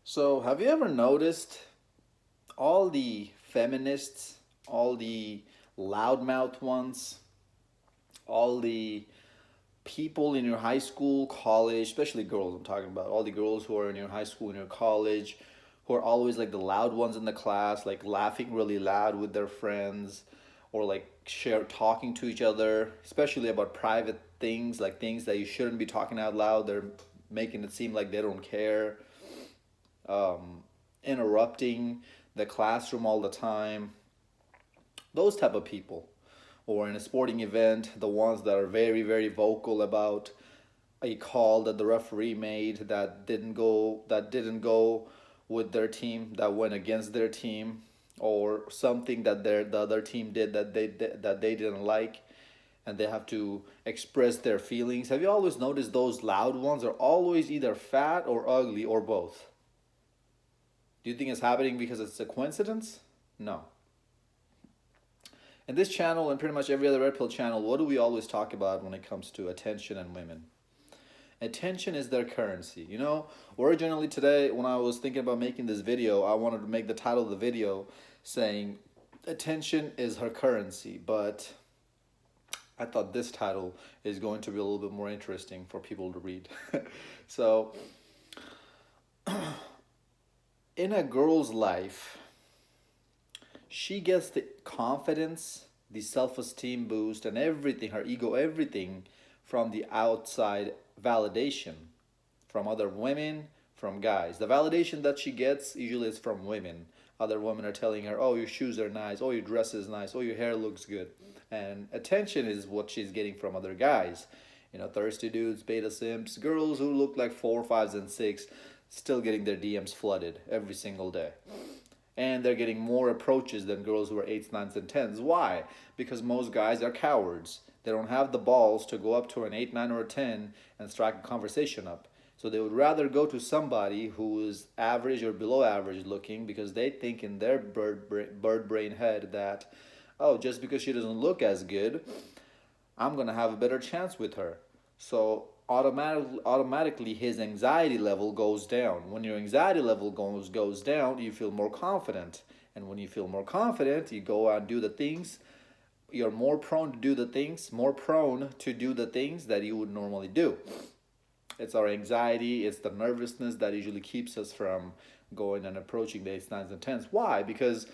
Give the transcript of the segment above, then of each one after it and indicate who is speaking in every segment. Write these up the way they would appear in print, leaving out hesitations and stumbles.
Speaker 1: So, have you ever noticed all the feminists, all the loudmouth ones, all the people in your high school, college, especially girls, I'm talking about, all the girls who are in your high school, in your college, who are always like the loud ones in the class, like laughing really loud with their friends, or like share talking to each other, especially about private things, like things that you shouldn't be talking out loud. They're making it seem like they don't care, um, interrupting the classroom all the time. Those type of people, or in a sporting event, the ones that are very vocal about a call that the referee made that didn't go with their team, that went against their team, or something that the other team did that they didn't like, and they have to express their feelings. Have you always noticed those loud ones are always either fat or ugly or both? Do you think it's happening because it's a coincidence? No. In this channel and pretty much every other Red Pill channel, what do we always talk about when it comes to attention and women? Attention is their currency. Originally today, when I was thinking about making this video, I wanted to make the title of the video saying, attention is her currency. But I thought this title is going to be a little bit more interesting for people to read. So, in a girl's life, she gets the confidence, the self esteem boost, and everything, her ego, everything from the outside validation from other women, from guys. The validation that she gets usually is from women. Other women are telling her, oh, your shoes are nice, oh, your dress is nice, oh, your hair looks good. And attention is what she's getting from other guys. Thirsty dudes, beta simps, girls who look like 4, 5s, and 6, still getting their DMs flooded every single day. And they're getting more approaches than girls who are 8s, 9s, and 10s. Why? Because most guys are cowards. They don't have the balls to go up to an 8, 9, or a 10 and strike a conversation up. So they would rather go to somebody who is average or below average looking, because they think in their bird brain head that, oh, just because she doesn't look as good, I'm going to have a better chance with her. So automatically his anxiety level goes down. When your anxiety level goes down, you feel more confident. And when you feel more confident, you go out and do the things. You're more prone to do the things, that you would normally do. It's our anxiety, it's the nervousness that usually keeps us from going and approaching the 8s, 9s, and 10s. Why? Because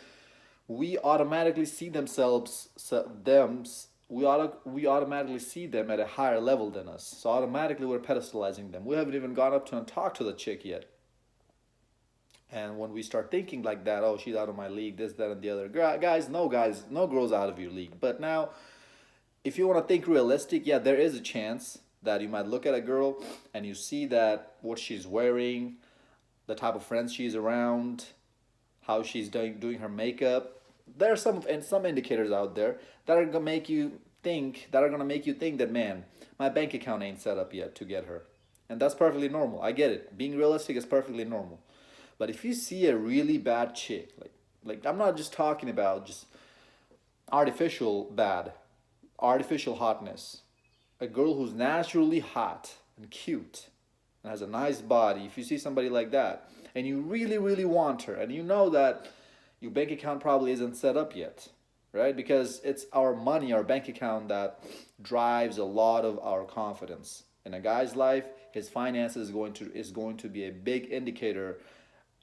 Speaker 1: we automatically see we automatically see them at a higher level than us. So automatically we're pedestalizing them. We haven't even gone up to and talked to the chick yet. And when we start thinking like that, oh, she's out of my league, this, that, and the other. Guys, no girls out of your league. But now, if you want to think realistic, yeah, there is a chance that you might look at a girl and you see that what she's wearing, the type of friends she's around, how she's doing her makeup. There are some indicators out there that are gonna make you think that, man, my bank account ain't set up yet to get her. And that's perfectly normal. I get it. Being realistic is perfectly normal. But if you see a really bad chick, like I'm not just talking about just artificial bad, artificial hotness, a girl who's naturally hot and cute and has a nice body, if you see somebody like that and you really want her, and you know that your bank account probably isn't set up yet, right? Because it's our money, our bank account, that drives a lot of our confidence. In a guy's life, his finances is going to be a big indicator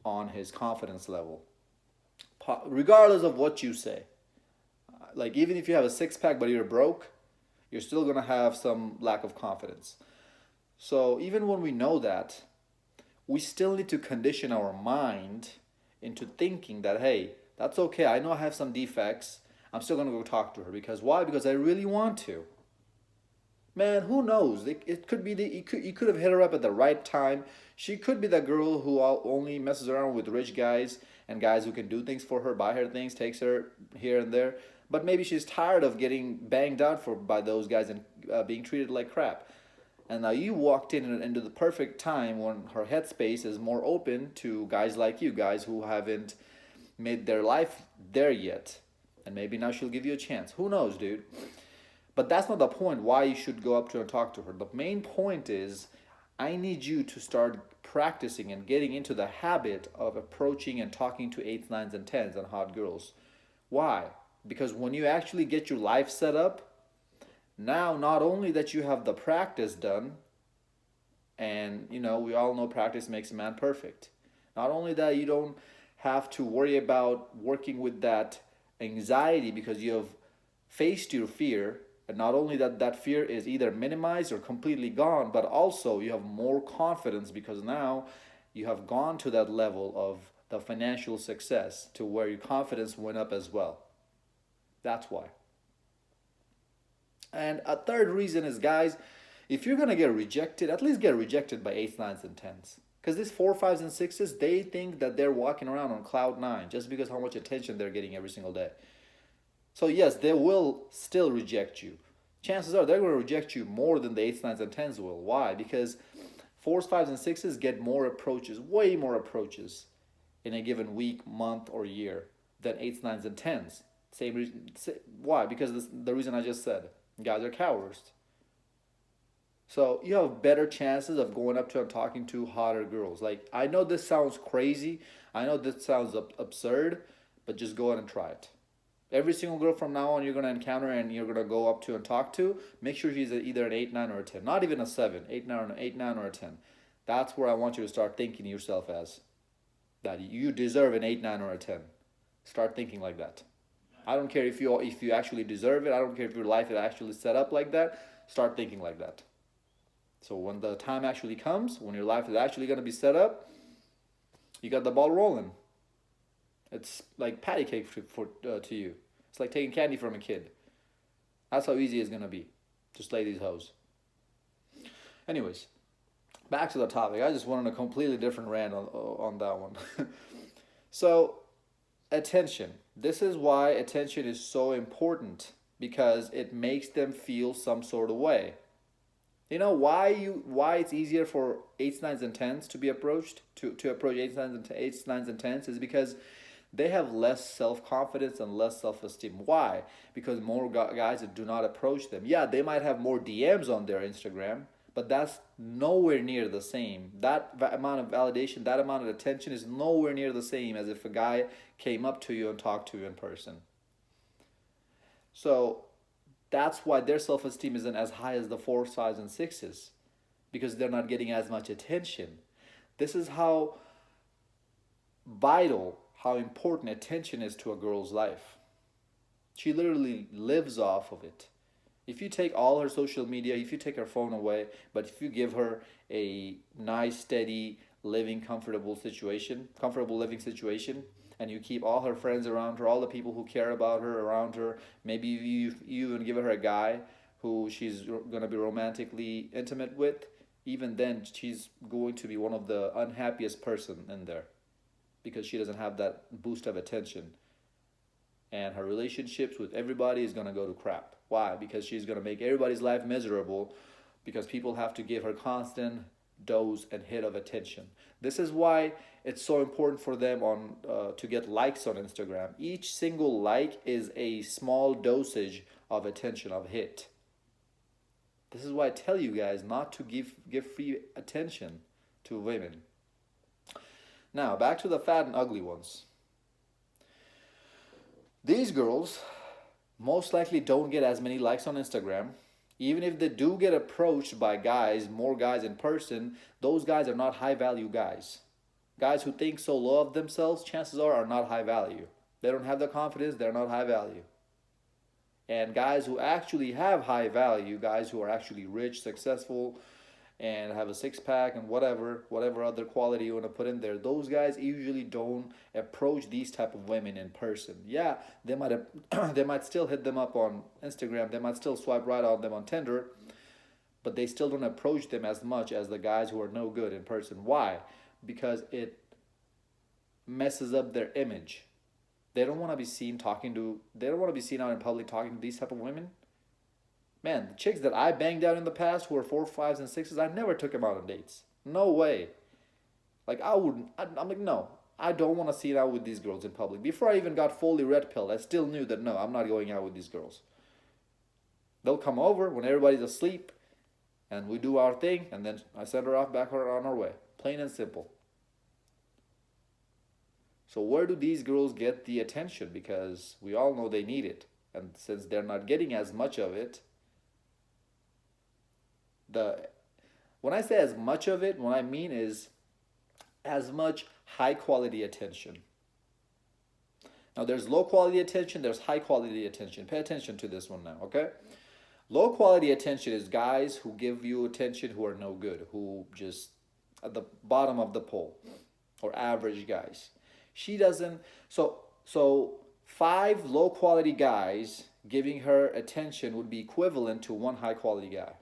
Speaker 1: on his confidence level, regardless of what you say. Like, even if you have a six pack but you're broke, you're still gonna have some lack of confidence. So even when we know that, we still need to condition our mind into thinking that, hey, that's okay. I know I have some defects. I'm still gonna go talk to her, because why? Because I really want to. Man, who knows? It could be you could have hit her up at the right time. She could be that girl who only messes around with rich guys and guys who can do things for her, buy her things, takes her here and there. But maybe she's tired of getting banged out by those guys and being treated like crap. And now you walked in into the perfect time when her headspace is more open to guys like you, guys who haven't made their life there yet. And maybe now she'll give you a chance. Who knows, dude? But that's not the point why you should go up to her and talk to her. The main point is, I need you to start practicing and getting into the habit of approaching and talking to eights, nines, and tens and hot girls. Why? Because when you actually get your life set up, now not only that you have the practice done, and we all know practice makes a man perfect. Not only that, you don't have to worry about working with that anxiety because you have faced your fear. And not only that, that fear is either minimized or completely gone, but also you have more confidence because now you have gone to that level of the financial success to where your confidence went up as well. That's why. And a third reason is, guys, if you're gonna get rejected, at least get rejected by eights, nines, and tens. Because these four, fives, and sixes, they think that they're walking around on cloud nine just because how much attention they're getting every single day. So yes, they will still reject you. Chances are they're going to reject you more than the eights, nines, and tens will. Why? Because fours, fives, and sixes get more approaches, way more approaches in a given week, month, or year than eights, nines, and tens. Same reason. Why? Because the reason I just said. Guys are cowards. So you have better chances of going up to and talking to hotter girls. Like, I know this sounds crazy. I know this sounds absurd, but just go ahead and try it. Every single girl from now on you're going to encounter and you're going to go up to and talk to, make sure she's either an 8, 9, or a 10. Not even a 7, 8, 9, or a 10. That's where I want you to start thinking yourself as. That you deserve an 8, 9, or a 10. Start thinking like that. I don't care if you actually deserve it. I don't care if your life is actually set up like that. Start thinking like that. So when the time actually comes, when your life is actually going to be set up, you got the ball rolling. It's like patty cake to you. It's like taking candy from a kid. That's how easy it's going to be. Just slay these hoes. Anyways, back to the topic. I just went on a completely different rant on that one. So, attention. This is why attention is so important, because it makes them feel some sort of way. You know why it's easier for eights, nines, and tens to be approached, to approach eights, nines, and tens is because they have less self-confidence and less self-esteem. Why? Because more guys do not approach them. Yeah, they might have more DMs on their Instagram, but that's nowhere near the same. That amount of validation, that amount of attention is nowhere near the same as if a guy came up to you and talked to you in person. So that's why their self-esteem isn't as high as the 4s, 5s, and 6s, because they're not getting as much attention. This is how vital, how important attention is to a girl's life. She literally lives off of it. If you take all her social media, if you take her phone away, but if you give her a nice, steady, comfortable living situation, and you keep all her friends around her, all the people who care about her around her, maybe you even give her a guy who she's going to be romantically intimate with, even then she's going to be one of the unhappiest person in there, because she doesn't have that boost of attention. And her relationships with everybody is going to go to crap. Why? Because she's going to make everybody's life miserable, because people have to give her constant dose and hit of attention. This is why it's so important for them to get likes on Instagram. Each single like is a small dosage of attention, of hit. This is why I tell you guys not to give free attention to women. Now, back to the fat and ugly ones. These girls most likely don't get as many likes on Instagram. Even if they do get approached by more guys in person, those guys are not high value guys. Guys who think so low of themselves, chances are not high value. They don't have the confidence, they're not high value. And guys who actually have high value, guys who are actually rich, successful, and have a six-pack and whatever other quality you want to put in there, those guys usually don't approach these type of women in person. Yeah, they might still hit them up on Instagram, they might still swipe right on them on Tinder, but they still don't approach them as much as the guys who are no good in person. Why? Because it messes up their image. They don't want to be seen out in public talking to these type of women. Man, the chicks that I banged out in the past who were 4s, 5s, and 6s, I never took them out on dates. No way. Like, I'm like, no, I don't want to see it out with these girls in public. Before I even got fully red pilled, I still knew that no, I'm not going out with these girls. They'll come over when everybody's asleep, and we do our thing, and then I send her off back on our way. Plain and simple. So where do these girls get the attention? Because we all know they need it. And since they're not getting as much of it, the when I say as much of it, what I mean is as much high quality attention. Now there's low quality attention, there's high quality attention. Pay attention to this one now, okay? Low quality attention is guys who give you attention who are no good, who just at the bottom of the pole, or average guys. She doesn't. So five low quality guys giving her attention would be equivalent to one high quality guy.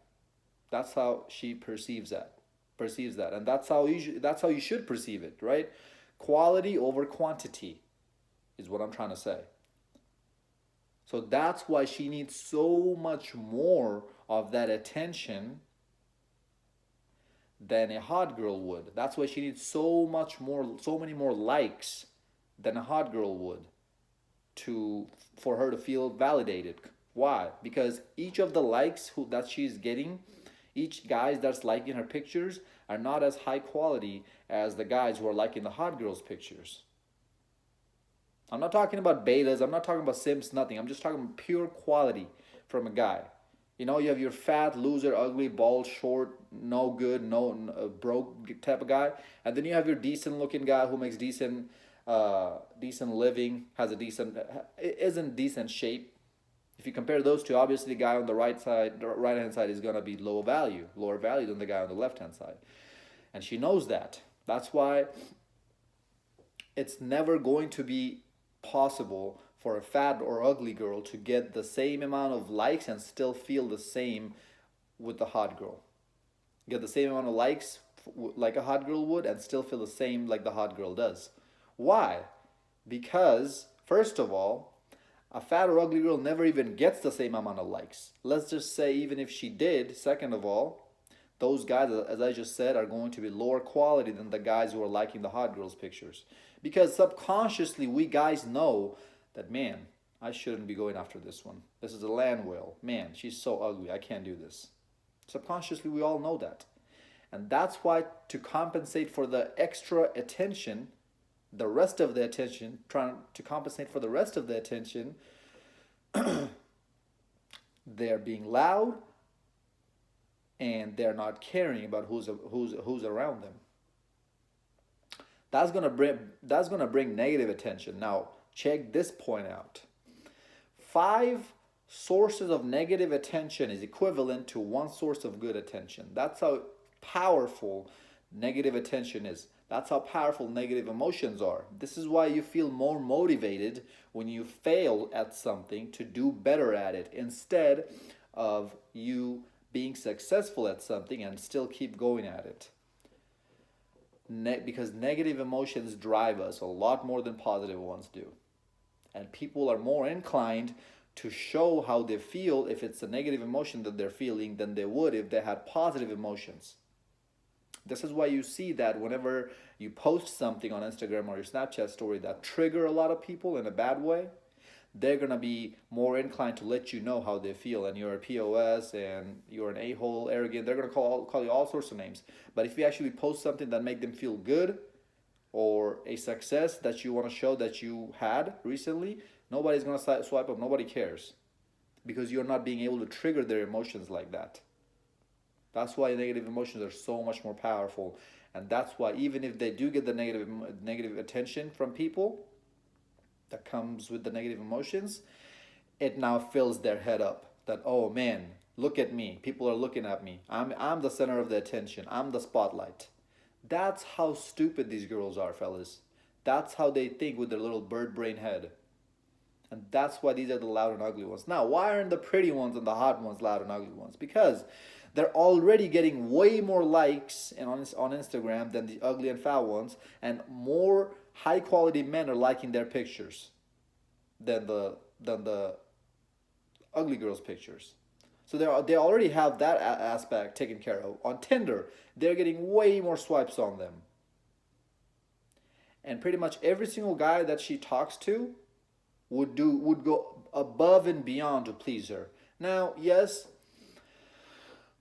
Speaker 1: That's how she perceives that, and that's how you should perceive it, right? Quality over quantity is what I'm trying to say. So that's why she needs so much more of that attention than a hot girl would. That's why she needs so much more, so many more likes than a hot girl would to for her to feel validated. Why? Because each of the likes that she's getting, each guys that's liking her pictures are not as high quality as the guys who are liking the hot girls' pictures. I'm not talking about betas, I'm not talking about simps, nothing. I'm just talking about pure quality from a guy. You know, you have your fat, loser, ugly, bald, short, no good, no broke type of guy, and then you have your decent looking guy who makes decent living, has a decent, is in decent shape. If you compare those two, obviously the guy on the right hand side is gonna be lower value than the guy on the left hand side, and she knows that. That's why it's never going to be possible for a fat or ugly girl to get the same amount of likes and still feel the same with the hot girl. Get the same amount of likes like a hot girl would and still feel the same like the hot girl does. Why? Because, first of all, a fat or ugly girl never even gets the same amount of likes. Let's just say even if she did, second of all, those guys, as I just said, are going to be lower quality than the guys who are liking the hot girls' pictures. Because subconsciously, we guys know that, man, I shouldn't be going after this one. This is a land whale. Man, she's so ugly. I can't do this. Subconsciously, we all know that. And that's why, to compensate for the extra attention, the rest of the attention, trying to compensate for the rest of the attention, they're being loud and they're not caring about who's around them. That's gonna bring negative attention. Now, check this point out. 5 sources of negative attention is equivalent to 1 source of good attention. That's how powerful negative attention is. That's how powerful negative emotions are. This is why you feel more motivated when you fail at something to do better at it, instead of you being successful at something and still keep going at it. Because negative emotions drive us a lot more than positive ones do. And people are more inclined to show how they feel if it's a negative emotion that they're feeling than they would if they had positive emotions. This is why you see that whenever you post something on Instagram or your Snapchat story that trigger a lot of people in a bad way, they're going to be more inclined to let you know how they feel, and you're a POS and you're an a-hole, arrogant. They're going to call you all sorts of names. But if you actually post something that make them feel good, or a success that you want to show that you had recently, nobody's going to swipe up. Nobody cares, because you're not being able to trigger their emotions like that. That's why negative emotions are so much more powerful. And that's why even if they do get the negative attention from people that comes with the negative emotions, it now fills their head up that, oh man, look at me. People are looking at me. I'm the center of the attention. I'm the spotlight. That's how stupid these girls are, fellas. That's how they think with their little bird brain head. And that's why these are the loud and ugly ones. Now, why aren't the pretty ones and the hot ones loud and ugly ones? Because they're already getting way more likes on Instagram than the ugly and foul ones, and more high quality men are liking their pictures than the ugly girls' pictures. So they already have that aspect taken care of. On Tinder, they're getting way more swipes on them. And pretty much every single guy that she talks to would go above and beyond to please her. Now, yes,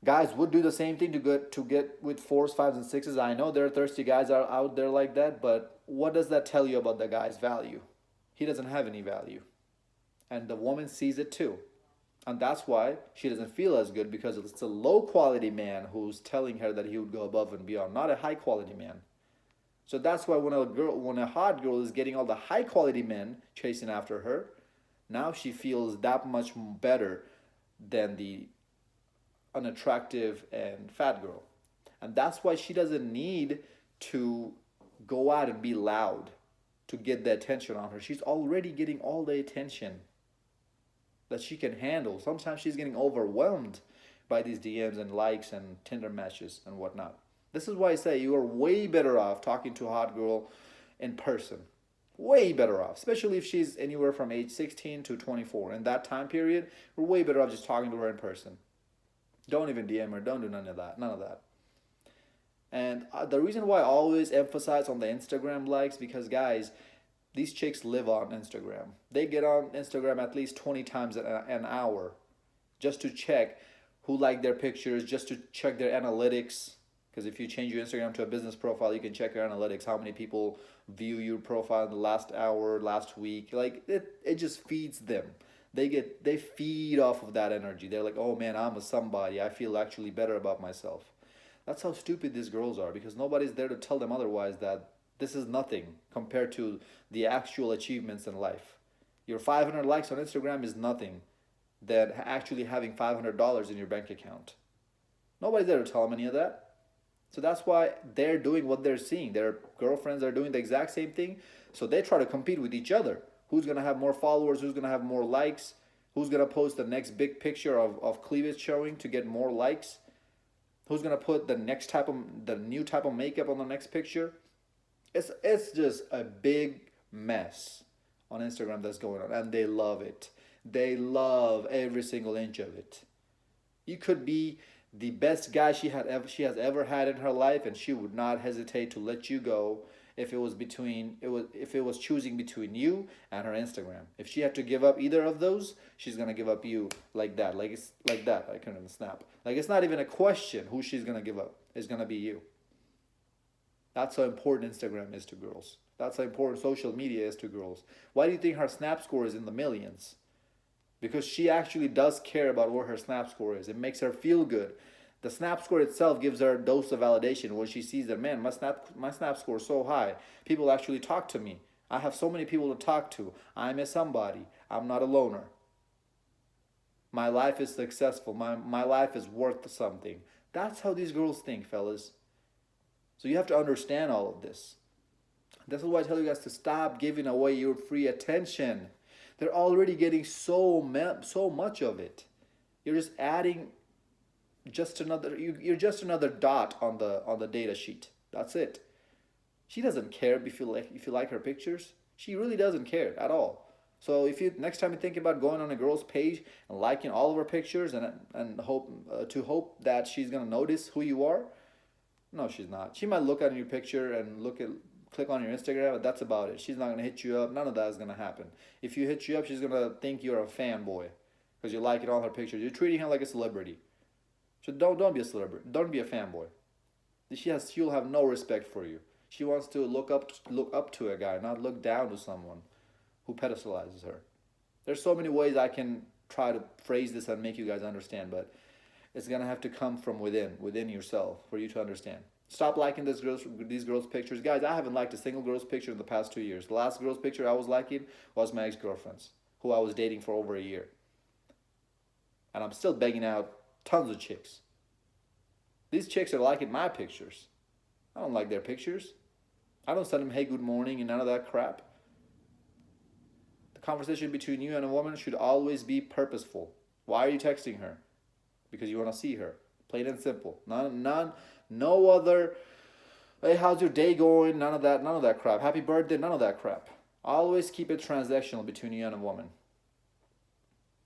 Speaker 1: Guys would do the same thing to get with fours, fives, and sixes. I know there are thirsty guys are out there like that, but what does that tell you about the guy's value? He doesn't have any value, and the woman sees it too, and that's why she doesn't feel as good, because it's a low quality man who's telling her that he would go above and beyond, not a high quality man. So that's why when a hot girl is getting all the high quality men chasing after her, now she feels that much better than the unattractive and fat girl. And that's why she doesn't need to go out and be loud to get the attention on her. She's already getting all the attention that she can handle. Sometimes she's getting overwhelmed by these DMs and likes and Tinder matches and whatnot. This is why I say you are way better off talking to a hot girl in person. Way better off, especially if she's anywhere from age 16 to 24. In that time period, we're way better off just talking to her in person. Don't even DM her. Don't do none of that. None of that. And the reason why I always emphasize on the Instagram likes, because guys, these chicks live on Instagram. They get on Instagram at least 20 times an hour just to check who liked their pictures, just to check their analytics. Because if you change your Instagram to a business profile, you can check your analytics, how many people view your profile in the last hour, last week. Like it just feeds them. They feed off of that energy. They're like, oh man, I'm a somebody. I feel actually better about myself. That's how stupid these girls are, because nobody's there to tell them otherwise, that this is nothing compared to the actual achievements in life. Your 500 likes on Instagram is nothing than actually having $500 in your bank account. Nobody's there to tell them any of that. So that's why they're doing what they're seeing. Their girlfriends are doing the exact same thing. So they try to compete with each other. Who's going to have more followers? Who's going to have more likes? Who's going to post the next big picture of cleavage showing to get more likes? Who's going to put the new type of makeup on the next picture? It's just a big mess on Instagram that's going on, and they love it. They love every single inch of it. You could be the best guy she has ever had in her life, and she would not hesitate to let you go if it was choosing between you and her Instagram. If she had to give up either of those, she's gonna give up you like that. Like it's like that. I couldn't even snap. Like it's not even a question who she's gonna give up. It's gonna be you. That's how important Instagram is to girls. That's how important social media is to girls. Why do you think her snap score is in the millions? Because she actually does care about what her snap score is. It makes her feel good. The snap score itself gives her a dose of validation when she sees that, man, my snap score is so high. People actually talk to me. I have so many people to talk to. I'm a somebody. I'm not a loner. My life is successful. My life is worth something. That's how these girls think, fellas. So you have to understand all of this. That's why I tell you guys to stop giving away your free attention. They're already getting so much of it. You're just adding you're just another dot on the data sheet. That's it. She doesn't care if you like her pictures. She really doesn't care at all. So if you next time you think about going on a girl's page and liking all of her pictures and hope that she's gonna notice who you are, no, she's not. She might look at your picture and click on your Instagram, but that's about it. She's not gonna hit you up. None of that is gonna happen. If you hit you up, she's gonna think you're a fanboy because you're liking all her pictures. You're treating her like a celebrity. So don't be a celebrity. Don't be a fanboy. She'll have no respect for you. She wants to look up to a guy, not look down to someone who pedestalizes her. There's so many ways I can try to phrase this and make you guys understand, but it's gonna have to come from within yourself for you to understand. Stop liking these girls' pictures. Guys, I haven't liked a single girl's picture in the past 2 years. The last girl's picture I was liking was my ex-girlfriend's, who I was dating for over a year. And I'm still begging out tons of chicks. These chicks are liking my pictures. I don't like their pictures. I don't send them, hey, good morning, and none of that crap. The conversation between you and a woman should always be purposeful. Why are you texting her? Because you want to see her. Plain and simple. No other, hey, how's your day going? None of that crap. Happy birthday, none of that crap. Always keep it transactional between you and a woman.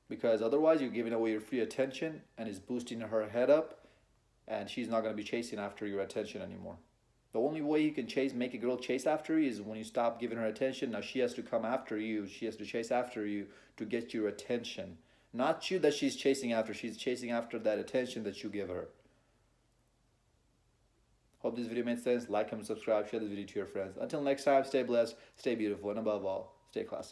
Speaker 1: Because otherwise you're giving away your free attention and it's boosting her head up, and she's not going to be chasing after your attention anymore. The only way you can make a girl chase after you is when you stop giving her attention. Now she has to come after you. She has to chase after you to get your attention. Not you that she's chasing after. She's chasing after that attention that you give her. Hope this video made sense. Like, comment, subscribe, share this video to your friends. Until next time, stay blessed, stay beautiful, and above all, stay classy.